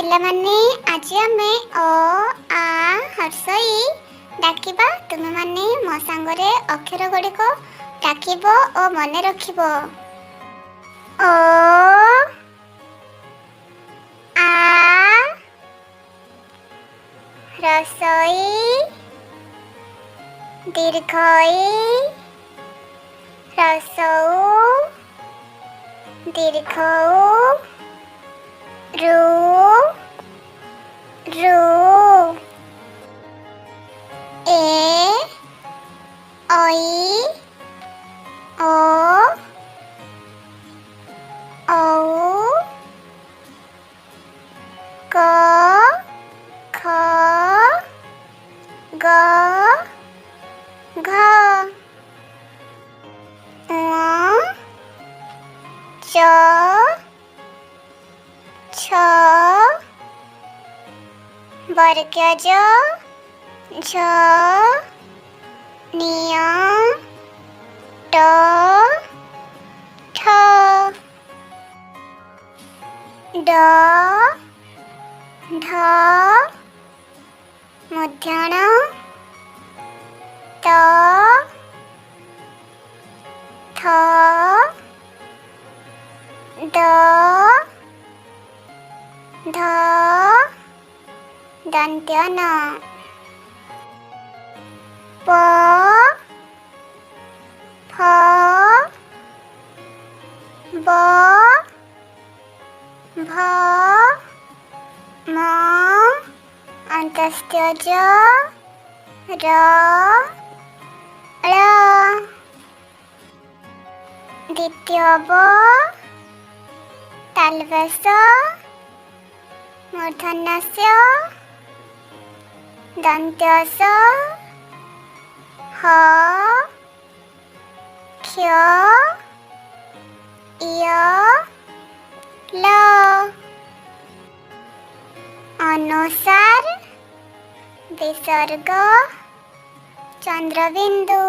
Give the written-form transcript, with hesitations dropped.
ପିଲାମାନେ ଆଜି ଆମେ ଅ ଆ ହର୍ଷଇ ଡାକିବା। ତୁମେମାନେ ମୋ ସାଙ୍ଗରେ ଅକ୍ଷର ଗୁଡ଼ିକ ଡାକିବ ଓ ମନେ ରଖିବ। ଅ ଆ ହ୍ରସ୍ୱଇ ଦୀର୍ଘଇ ହ୍ରସ୍ୱ ଦୀର୍ଘ ରୁ ରୁ ଏ ଐ ଓ ଔ କ ଖ ଗ ଘ ଙ ଚ ଛ ବର୍ଗଜ ଝ ନିୟ ଟ ଠ ଡ ଢ ମୂର୍ଧନ ତ ଥ ଦ ଧ ଦନ୍ତ୍ୟନ ପ ଫ ବ ଭ ମ ଅନ୍ତସ୍ଥ୍ୟ ଜ ର ଳ ଦ୍ୱିତୀୟ ବ ତାଲବସ ମୂର୍ଧନ୍ୟସ୍ୟ ଦନ୍ତ୍ୟସ ହ କ୍ଷ ୟ ଲ ଅନୁସାର ବିସର୍ଗ ଚନ୍ଦ୍ରବିନ୍ଦୁ।